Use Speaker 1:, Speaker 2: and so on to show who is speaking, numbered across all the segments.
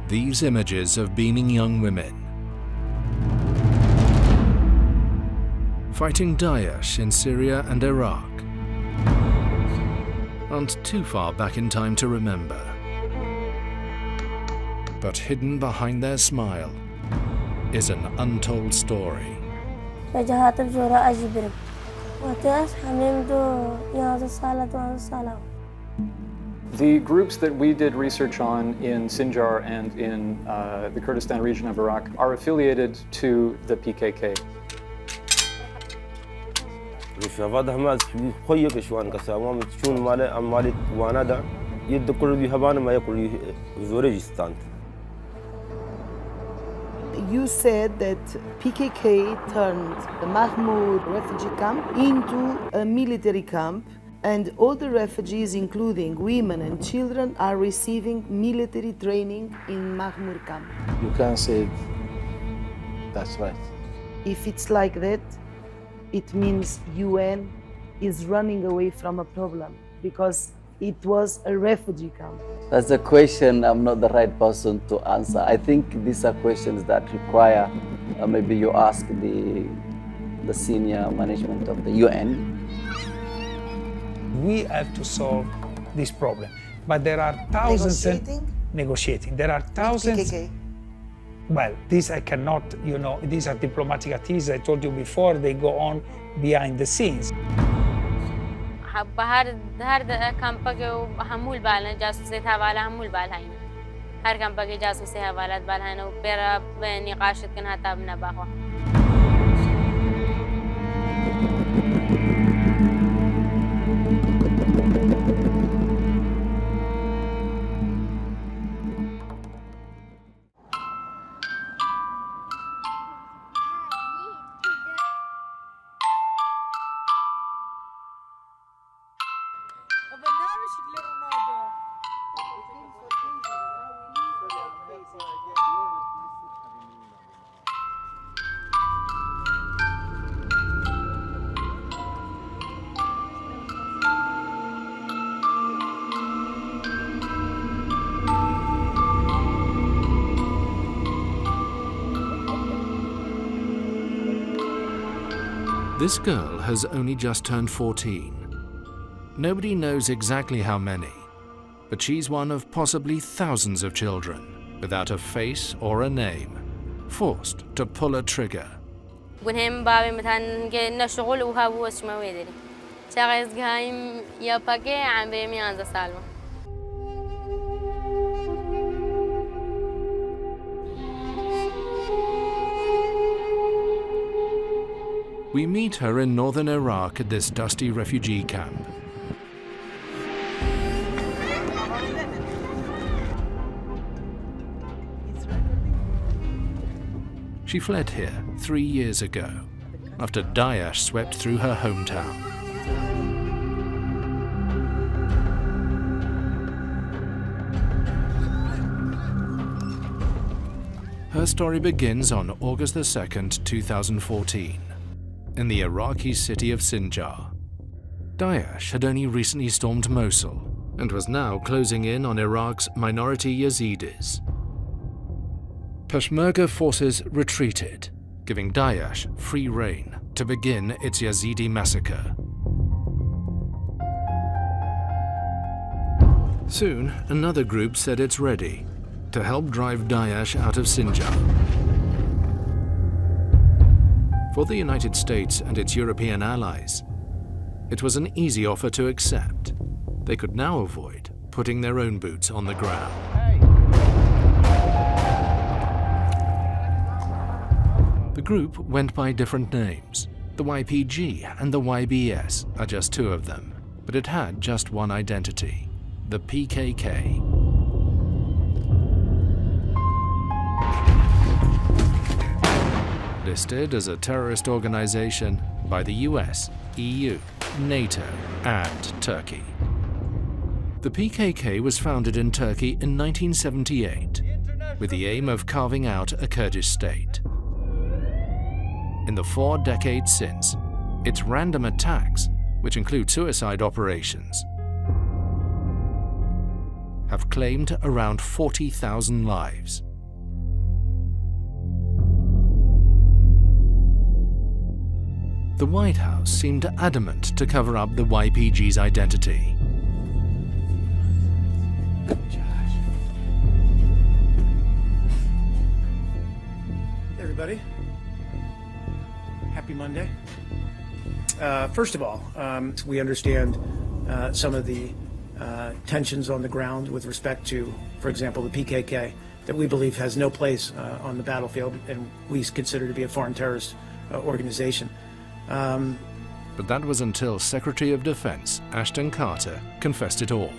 Speaker 1: These images of beaming young women fighting Daesh in Syria and Iraq aren't too far back in time to remember. But hidden behind their smile is an untold story.
Speaker 2: The groups that we did research on in Sinjar and in the Kurdistan region of Iraq are affiliated to the PKK.
Speaker 3: You said that PKK turned the Mahmoud refugee camp into a military camp, and all the refugees, including women and children, are receiving military training in Mahmoud camp.
Speaker 4: You can say that's right.
Speaker 3: If it's like that, it means UN is running away from a problem because it was a refugee camp.
Speaker 5: That's a question I'm not the right person to answer. I think these are questions that require maybe you ask the senior management of the UN.
Speaker 6: We have to solve this problem, but there are thousands negotiating. There are thousands.
Speaker 3: PKK.
Speaker 6: Well, these I cannot, these are diplomatic activities. I told you before, they go on behind the scenes.
Speaker 7: हर कंपा के हमूल बाल हैं जासूसी हवाला हमूल बाल हैं हर कंपा के जासूसी हवालात बाल हैं ऊपर निकाशत कना तब न बाहो
Speaker 1: This girl has only just turned 14. Nobody knows exactly how many, but she's one of possibly thousands of children without a face or a name, forced to pull a trigger.
Speaker 7: ونهم بابي مثلا كنا شغل وها هو اسمه ويدري شغل جايم يا باقي عم بيمي عند سالمة
Speaker 1: We meet her in northern Iraq at this dusty refugee camp. She fled here 3 years ago, after Daesh swept through her hometown. Her story begins on August the 2nd, 2014, in the Iraqi city of Sinjar. Daesh had only recently stormed Mosul and was now closing in on Iraq's minority Yazidis. Peshmerga forces retreated, giving Daesh free rein to begin its Yazidi massacre. Soon, another group said it's ready to help drive Daesh out of Sinjar. For the United States and its European allies, it was an easy offer to accept. They could now avoid putting their own boots on the ground. The group went by different names. The YPG and the YBS are just two of them, but it had just one identity: the PKK. Listed as a terrorist organization by the US, EU, NATO, and Turkey. The PKK was founded in Turkey in 1978 with the aim of carving out a Kurdish state. In the 4 decades since, its random attacks which include suicide operations, have claimed around 40,000 lives. The White House seemed adamant to cover up the YPG's identity.
Speaker 8: Everybody, happy Monday. First of all, we understand some of the tensions on the ground with respect to, for example, the PKK, that we believe has no place on the battlefield, and we consider to be a foreign terrorist organization.
Speaker 1: But that was until Secretary of Defense Ashton Carter confessed it all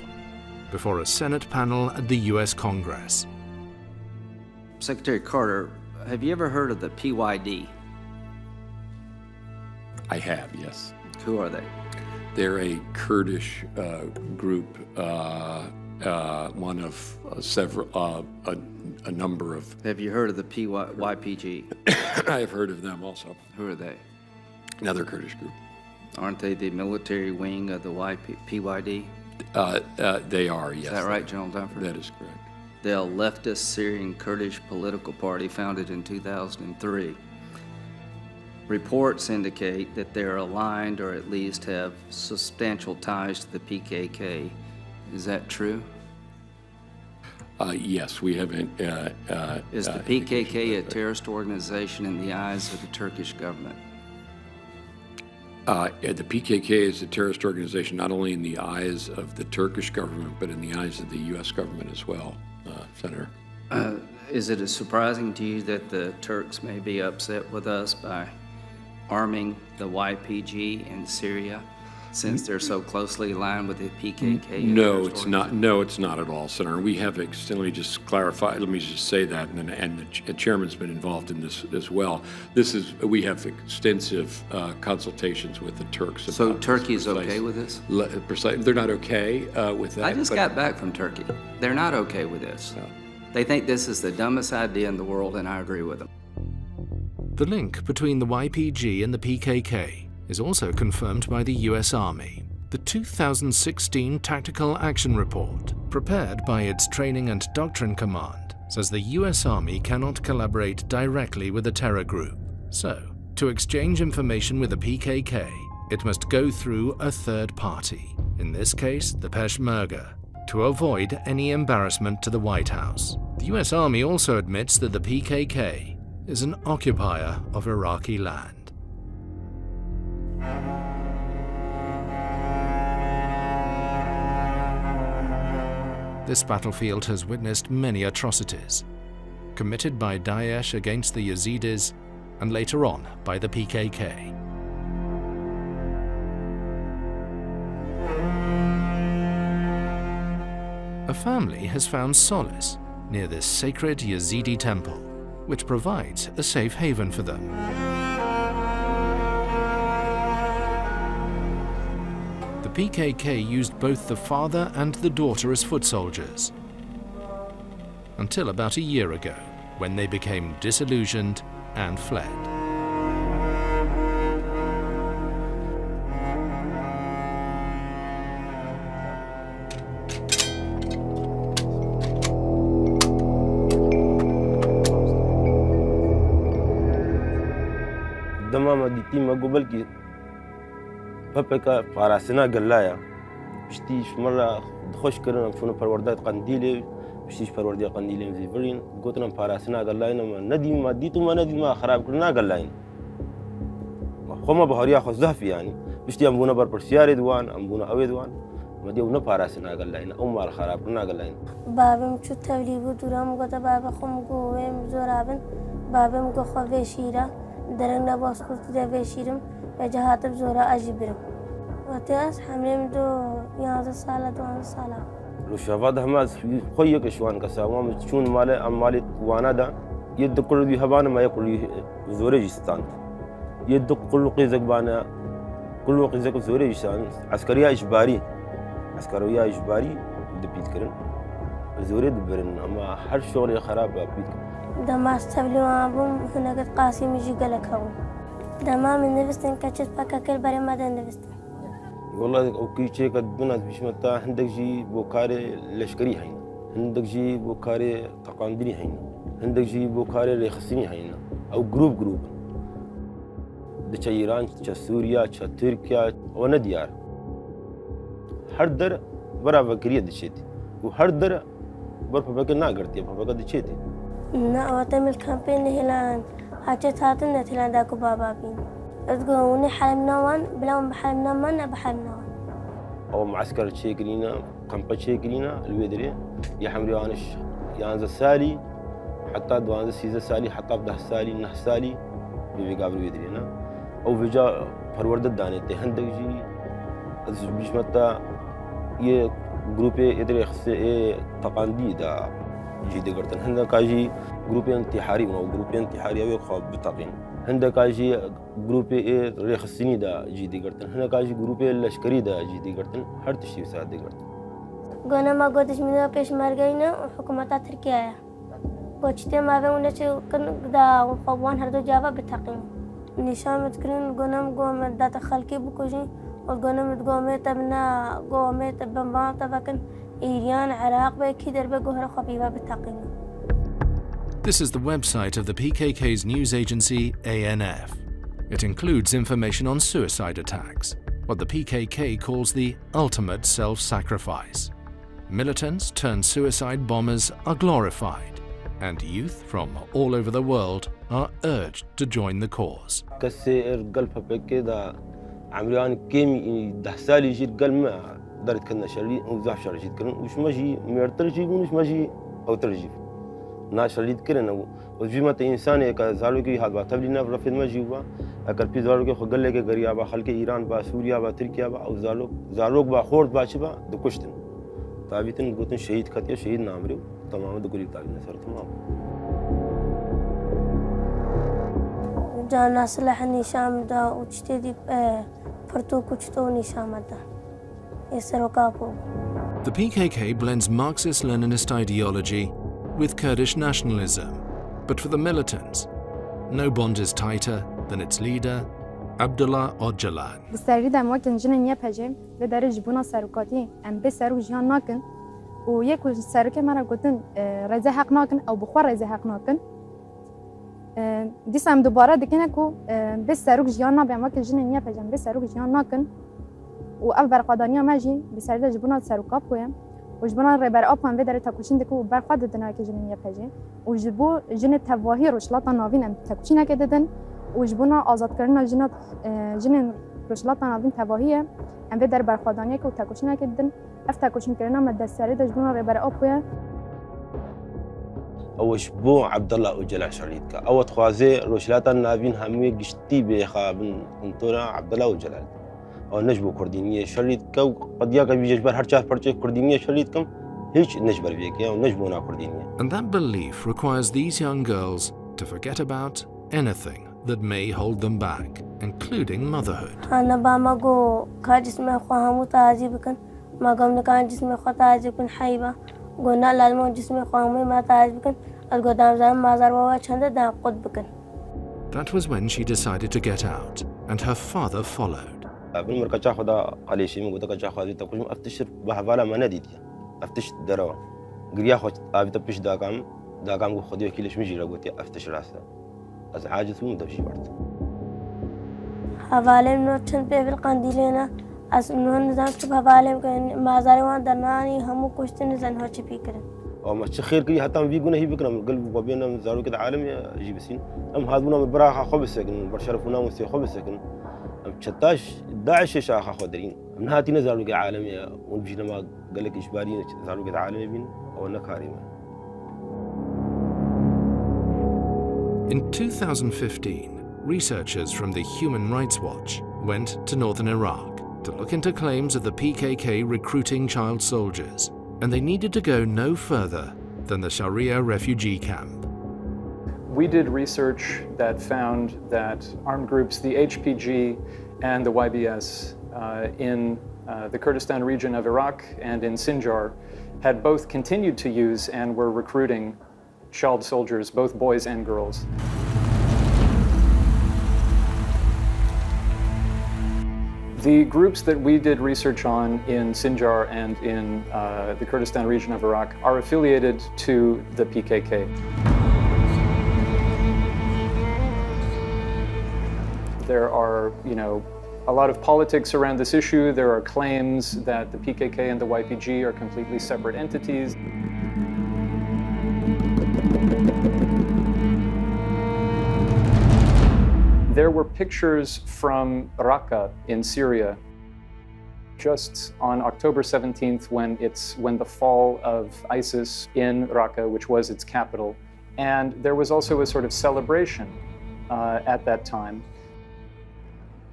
Speaker 1: before a Senate panel at the US Congress.
Speaker 9: Secretary Carter, have you ever heard of the PYD?
Speaker 10: I have, yes.
Speaker 9: Who are they?
Speaker 10: They're a Kurdish group, one of several, a number of...
Speaker 9: Have you heard of the YPG?
Speaker 10: I have heard of them also.
Speaker 9: Who are they?
Speaker 10: Another Kurdish group.
Speaker 9: Aren't they the military wing of the PYD?
Speaker 10: They are, yes.
Speaker 9: Is that right, General Dunford?
Speaker 10: That is correct.
Speaker 9: They're a leftist Syrian Kurdish political party founded in 2003. Reports indicate that they're aligned or at least have substantial ties to the PKK. Is that true?
Speaker 10: Yes, we have...
Speaker 9: Is the PKK a terrorist organization in the eyes of the Turkish government?
Speaker 10: The PKK is a terrorist organization not only in the eyes of the Turkish government, but in the eyes of the U.S. government as well, Senator.
Speaker 9: Is it surprising to you that the Turks may be upset with us by arming the YPG in Syria, since they're so closely aligned with the PKK?
Speaker 10: No, it's not. No, it's not at all, Senator. We have, let me just clarify, let me just say that, and the chairman's been involved in this as well. We have extensive consultations with the Turks.
Speaker 9: So Turkey's okay with this?
Speaker 10: They're not okay with that.
Speaker 9: I just got back from Turkey. They're not okay with this. No. They think this is the dumbest idea in the world, and I agree with them.
Speaker 1: The link between the YPG and the PKK is also confirmed by the US Army. The 2016 Tactical Action Report, prepared by its Training and Doctrine Command, says the US Army cannot collaborate directly with a terror group. So, to exchange information with the PKK, it must go through a third party, in this case the Peshmerga, to avoid any embarrassment to the White House. The US Army also admits that the PKK is an occupier of Iraqi land. This battlefield has witnessed many atrocities, committed by Daesh against the Yazidis and later on by the PKK. A family has found solace near this sacred Yazidi temple, which provides a safe haven for them. The PKK used both the father and the daughter as foot soldiers, until about a year ago, when they became disillusioned and fled.
Speaker 11: دماما دي تيما قبل كي بابكا فارسنا قلايا بشتيش مرة دخش كرنا بشونا پروردات قنديلي بشتيش پرورديا قنديلي مزي فرين قلتنا فارسنا قلايا ما ندي ما ديتو ما ندي ما خراب كرنا قلايا خما بهاريا خو زهفي يعني بشتي امبونا بر برسياري دوان امبونا اوي دوان ما دي ونا فارسنا قلايا ام مال خراب كرنا قلايا
Speaker 12: بابم شو تبليغو دورام قتا بابا خم قوم زورابن بابم قو خو شيرا درنا باس كنت ده شيرم وجهات بزورا أجبرم وتأس حملم دو 11 سالة 12 سالة
Speaker 11: لو شافاد هماز خويك شوان كسامام شون ماله أمالي وانا دا يد كل دي هبانا ما يقول زوري جستان يد كل قيزك بانا كل قيزك زوري جستان عسكرية إجباري دبيت كرن زوري دبرن أما هر شغل خراب بيت
Speaker 12: دما استبلي وابم هناك قاسم يجي قلك هون دما من نفستن كتشت بكا كل بري ما دن نفستن
Speaker 11: والله اوكي شيء قد بنات بشمتا هندك جي بوكاري لشكري هينا هندك جي بوكاري تقاندري هينا هندك جي بوكاري ريخصيني هينا او جروب دچ ایران چ سوریا چ ترکیا و نه دیار هر در برا بکریه دچیتی و هر در بر فبک نه کرتی فبک دچیتی
Speaker 12: نه وتم الكامبين هلان حاجات هاتنا هلان داكو بابا بين تقولوني حلمنا وان بلا بحلمنا من بحلمنا وان
Speaker 11: او معسكر تشيكرينا كامبا تشيكرينا الويدري يا حمري وانش يانز السالي حتى دوانز سيزا سالي حتى بده سالي نه سالي بيبي قابل ويدرينا او فيجا فرورد الداني تي هندك جي بيشمتا ये group इधर से तकांदी दा جيدي قرتن هندك كاجي group انتحاري ونو group انتحاري او خاب بتقين هندك كاجي group ريخ السني دا جيدي قرتن هندك كاجي group لشكري دا جيدي قرتن هر تشي ساعد قرتن
Speaker 12: قلنا ما قدش من بيش مرجينا وحكومة تركيا بوشتي ما بيونا شو كن دا وفوان هردو جابا بتقين نشام تكرين قلنا قوم دات خلكي بكوجي وقلنا متقومي تبنا قومي تبنا تبكن إيران عراق بكي درب جوهر خبيبة بتقين.
Speaker 1: This is the website of the PKK's news agency ANF. It includes information on suicide attacks, what the PKK calls the ultimate self-sacrifice. Militants turned suicide bombers are glorified, and youth from all over the world are urged to join the cause.
Speaker 11: عمريان كيمي دهسالي جيت قال ما درت كنا شري وزاف شري جيت كنا وش ماجي ميرترجي وش ماجي او ترجي نا شريت كنا وجي مت انسان كزالو کی حال بات تبلی نفر فيد ماجي وا اگر پی زالو کے خگل لے کے گریا با خلق ایران با سوریا با ترکیا با او زالو با خورد با چبا دکشتن تابیتن گوتن شهید کتیا شهید نامرو تمام دگری تابین سر تمام
Speaker 12: جانا سلاح نشام دا وتشتدي فرتو كوتشتو نشام دا يسرو كابو.
Speaker 1: The PKK blends Marxist-Leninist ideology with Kurdish nationalism, but for the militants, no bond is tighter than its leader, Abdullah Öcalan.
Speaker 13: بستري دم وقت جنين يبهجم لدرجة بنا سرقاتي أم بسرق جهان ناكن ويكو سرقة مرة قلتن رزق حق ناكن أو بخور رزق حق ناكن دیسم دوباره دکینه کو بس سروک جیان نبیم وقت جنین یا پجم بس سروک جیان نکن و اول برقدانیا ماجی بسرده جبنا سروکاب کویم و جبنا ربر آبان بداره تکوچین دکو برقد ددن که جنین یا پجی و جبو جن تواهی روشلاتا ناوین ام تکوچینه که ددن و جبنا آزاد کردن جنین روشلاتا ناوین تواهیه ام بداره برقدانیا که تکوچینه که ددن اف تکوچین کردن مدرسه جبنا ربر آب کویم
Speaker 11: اوش بو عبد الله أجلع شريتك او تخوازي روشلاتا نابين همي قشتي بيخا بن انطورا عبد الله أجلع او نجبو كردينية شريتك وقد ياك بيجبر هر شهر برشة كردينية شريتكم هيش نجبر بيك يا ونجبونا كردينية.
Speaker 1: And that belief requires these young girls to forget about anything that may hold them back, including motherhood.
Speaker 12: أنا بامجو كاجسمي خوها متعجبكن ما قمنا كان جسمي خو تعجبكن حيبة قلنا لازم جسمي خوامي ما تعجبكن القدام زمان ما زروا چند دام قد بكن.
Speaker 1: That was when she decided to get out, and her father followed.
Speaker 11: قبل مركز خدا قليشي من قدك جا خذي تقول أفتش بحوالا ما نديتي أفتش دروا قريا خد أبي تبش داقام خديه كيلش مجي لقوتي أفتش راسه از عاجز مو دبشي برد.
Speaker 12: حوالا من چند بيفل قنديلنا از نون نظام تو حوالا كن ما زروا درناني همو كشتن زن هرچ بيكرن.
Speaker 11: أو ما خير كي حتى ما بيقولنا هي بكرة قلب وبينا زارو كده عالم يجي بسين أم هذونا براخة خبز سكن برشرفونا مستي خبز سكن أم شتاش داعش شاخة خدرين من هاتينا زارو كده عالم يا ونبجينا ما قال لك إجباري زارو كده عالم يبين أو نكاريما.
Speaker 1: In 2015, researchers from the Human Rights Watch went to northern Iraq to look into claims of the PKK recruiting child soldiers, and they needed to go no further than the Sharia refugee camp.
Speaker 2: We did research that found that armed groups, the HPG and the YBS in the Kurdistan region of Iraq and in Sinjar had both continued to use and were recruiting child soldiers, both boys and girls. The groups that we did research on in Sinjar and in the Kurdistan region of Iraq are affiliated to the PKK. There are, a lot of politics around this issue. There are claims that the PKK and the YPG are completely separate entities. There were pictures from Raqqa in Syria just on October 17th when the fall of ISIS in Raqqa, which was its capital. And there was also a sort of celebration at that time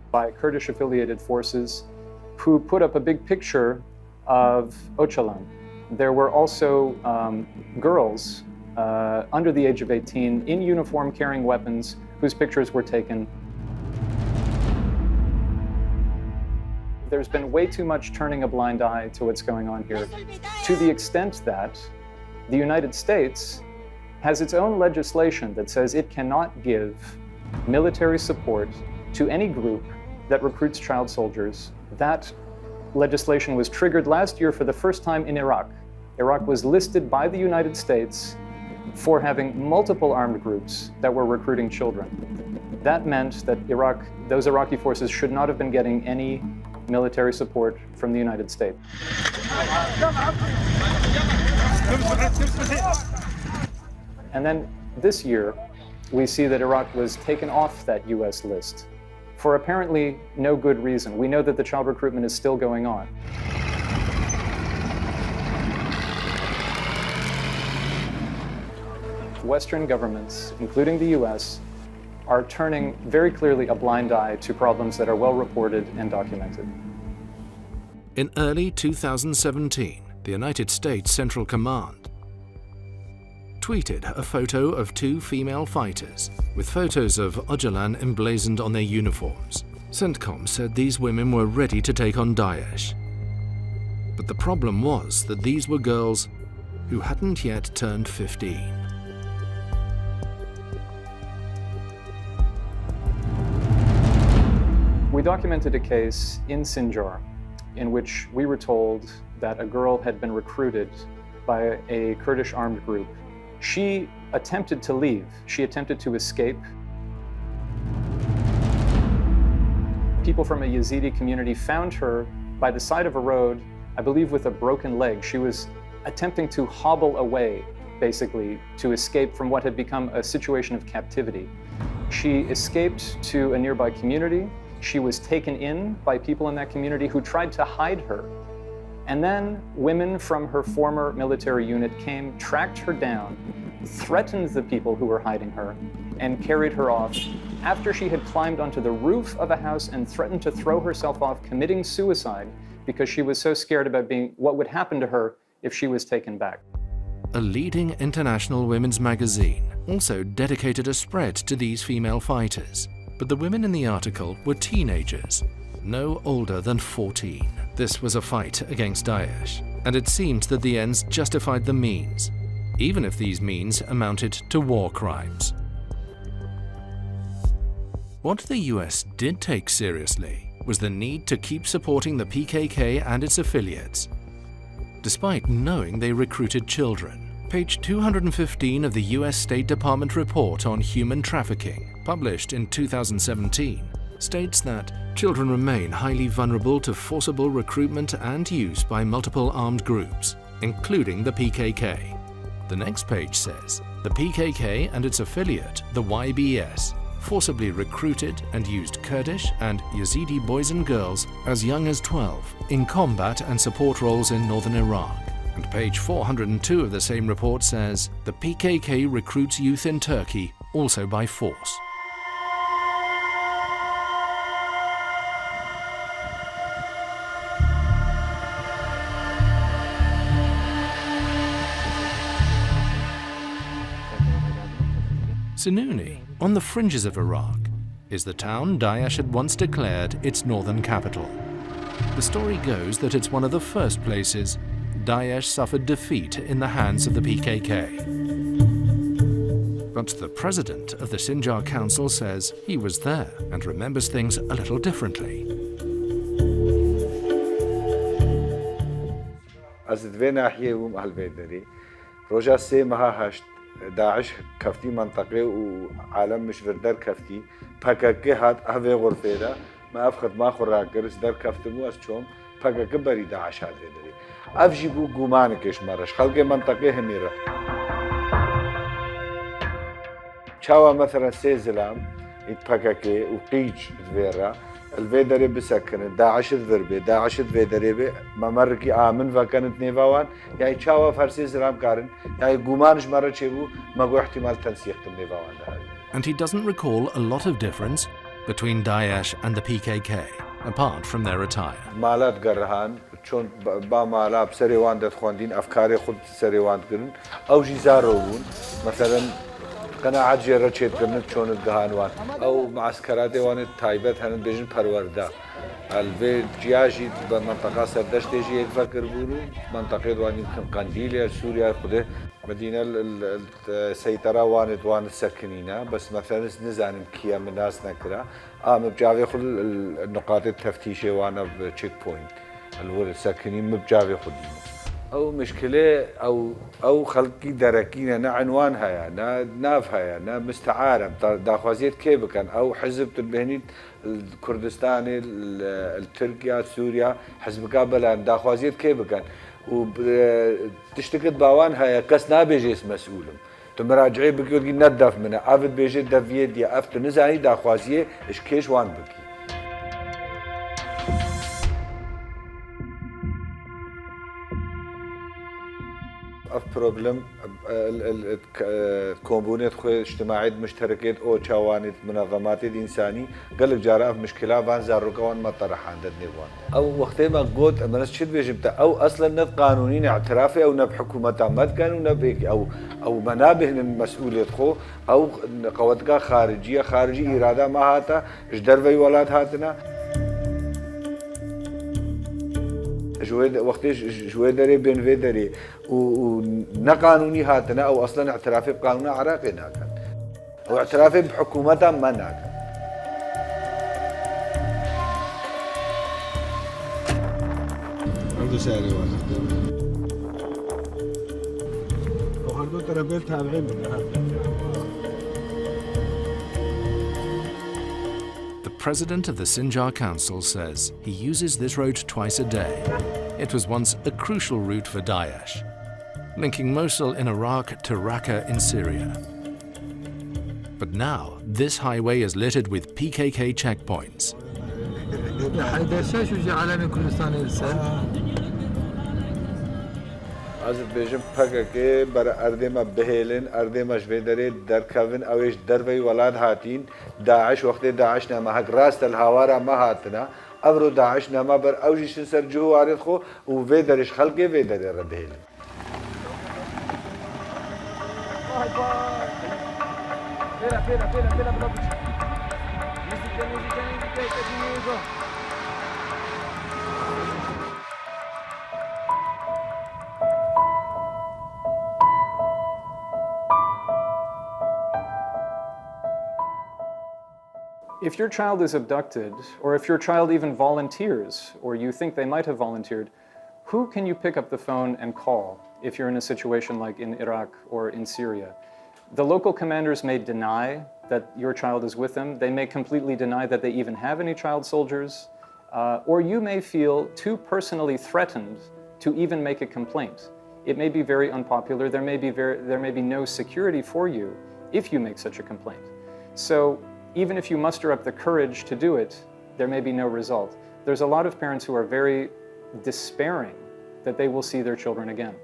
Speaker 2: by Kurdish affiliated forces who put up a big picture of Öcalan. There were also girls under the age of 18 in uniform carrying weapons whose pictures were taken. There's been way too much turning a blind eye to what's going on here, to the extent that the United States has its own legislation that says it cannot give military support to any group that recruits child soldiers. That legislation was triggered last year for the first time in Iraq. Iraq was listed by the United States for having multiple armed groups that were recruiting children. That meant that those Iraqi forces should not have been getting any military support from the United States. And then this year, we see that Iraq was taken off that US list for apparently no good reason. We know that the child recruitment is still going on. Western governments, including the US, are turning very clearly a blind eye to problems that are well reported and documented.
Speaker 1: In early 2017, the United States Central Command tweeted a photo of two female fighters with photos of Öcalan emblazoned on their uniforms. CENTCOM said these women were ready to take on Daesh. But the problem was that these were girls who hadn't yet turned 15.
Speaker 2: We documented a case in Sinjar in which we were told that a girl had been recruited by a Kurdish armed group. She attempted to leave. She attempted to escape. People from a Yazidi community found her by the side of a road, I believe with a broken leg. She was attempting to hobble away, basically, to escape from what had become a situation of captivity. She escaped to a nearby community. She was taken in by people in that community who tried to hide her. And then women from her former military unit came, tracked her down, threatened the people who were hiding her, and carried her off after she had climbed onto the roof of a house and threatened to throw herself off, committing suicide because she was so scared about what would happen to her if she was taken back.
Speaker 1: A leading international women's magazine also dedicated a spread to these female fighters. But the women in the article were teenagers, no older than 14. This was a fight against Daesh, and it seemed that the ends justified the means, even if these means amounted to war crimes. What the US did take seriously was the need to keep supporting the PKK and its affiliates, despite knowing they recruited children. Page 215 of the US State Department report on human trafficking, published in 2017, states that children remain highly vulnerable to forcible recruitment and use by multiple armed groups, including the PKK. The next page says, the PKK and its affiliate, the YBS, forcibly recruited and used Kurdish and Yazidi boys and girls as young as 12 in combat and support roles in northern Iraq. And page 402 of the same report says, the PKK recruits youth in Turkey, also by force. Sinuni, on the fringes of Iraq, is the town Daesh had once declared its northern capital. The story goes that it's one of the first places Daesh suffered defeat in the hands of the PKK. But the president of the Sinjar Council says he was there and remembers things a little differently.
Speaker 14: از دوی ناحیه و هالبیدری روجا سه مها هشت داعش كفتي منطقة وعالم مش در كفتي بكاكي هات هذي غرفة دا ما أفخد ما خورا كرس در كفت مو أسشوم بكاكي بري داعش هات دري أفجيبو قومانكش مرش خلق منطقة هميرة شاوا مثلا سي زلام يتبكاكي وقيج ذويرا الفيدري بسكن داعش الذربي داعش الفيدري ما مركي آمن فكانت نيفاوان يعني شاوا فرسي زلام كارن يعني قومانش مرة شيبو ما قو احتمال تنسيق نيفاوان ده.
Speaker 1: And he doesn't recall a lot of difference between Daesh and the PKK, apart from their attire.
Speaker 14: مالات قرهان چون با مالا بسري واندت خواندين أفكاري خود سري واند كرن أو جيزارون مثلا قناعات جيرا چيت كرن چون الدهانوان أو معسكرات وان تايبت هنن بيجن پرورده الوی جیاجی به منطقه سردشت جی یک فکر بودو منطقه دوانی قندیل سوریا خوده مدينة السيطرة وانت سكنينا بس مثلا نزانم كيا من ناس نكرا مبجاوي خل النقاط التفتيشية وانا بتشيك بوينت الور ساكنين مبجاوي خدينا او مشكلة او خلقي دركينا نا عنوانها يا نا نافها يا نا مستعارة داخوازيت كيف كان او حزب البهنيت الكردستاني التركيا سوريا حزب كابلان داخوازيت كيف كان وتشتكت باوان هيا كاس نابيجيس مسؤولم تمراجعي بكي وتقول ندف منها افت بيجي دفيه دي افت نزاني داخوازيه اش كيش وان بكي اف بروبلم كومبونيت خو اجتماعي مشتركات او تشاوانيت منظمات الانساني قال جارا في مشكله فان زاروكوان ما طرح عند النيوان او وقت ما قلت من شد بيجبت او اصلا نب قانوني اعترافي او نب حكومه ما كانوا نب او منابه المسؤوليه خو او قوتك خارجي اراده ما هاتا جدروي ولاد هاتنا وقتی جوی داری بین داری و نقانونی هاتنا او اصلا اعترافی بقانون عراقی ناکن او اعترافی بحکومت ما ناکن.
Speaker 11: عندو سعری واضح وخلدو ترى تابعين منها.
Speaker 1: The president of the Sinjar Council says he uses this road twice a day. It was once a crucial route for Daesh, linking Mosul in Iraq to Raqqa in Syria. But now, this highway is littered with PKK checkpoints.
Speaker 14: از بیشتر پکه بر اردم بهلن اردم جویداری در کافن اویش دروی ولاد هاتین داعش وقت داعش نما هک راست الهوارا ما هاتنا ابرو داعش نما بر اوجیش سر جو عارض خو و ویدرش خلقه ویدری را بهلن.
Speaker 2: If your child is abducted, or if your child even volunteers, or you think they might have volunteered, who can you pick up the phone and call if you're in a situation like in Iraq or in Syria? The local commanders may deny that your child is with them. They may completely deny that they even have any child soldiers. Or you may feel too personally threatened to even make a complaint. It may be very unpopular. There may be no security for you if you make such a complaint. So even if you muster up the courage to do it, there may be no result. There's a lot of parents who are very despairing that they will see their children again.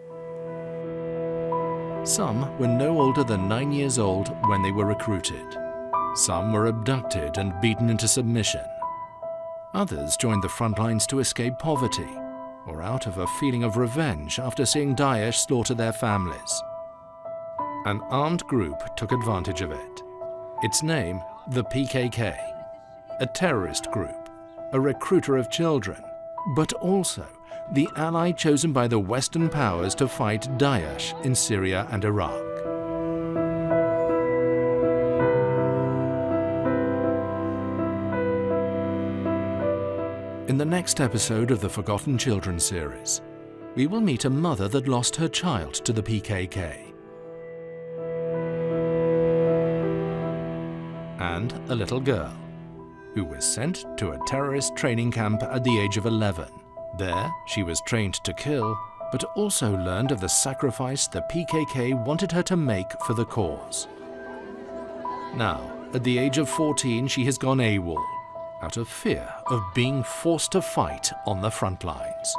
Speaker 1: Some were no older than 9 years old when they were recruited. Some were abducted and beaten into submission. Others joined the front lines to escape poverty or out of a feeling of revenge after seeing Daesh slaughter their families. An armed group took advantage of it. Its name, the PKK, a terrorist group, a recruiter of children, but also the ally chosen by the Western powers to fight Daesh in Syria and Iraq. In the next episode of the Forgotten Children series, we will meet a mother that lost her child to the PKK. And a little girl who was sent to a terrorist training camp at the age of 11. There, she was trained to kill, but also learned of the sacrifice the PKK wanted her to make for the cause. Now, at the age of 14, she has gone AWOL, out of fear of being forced to fight on the front lines.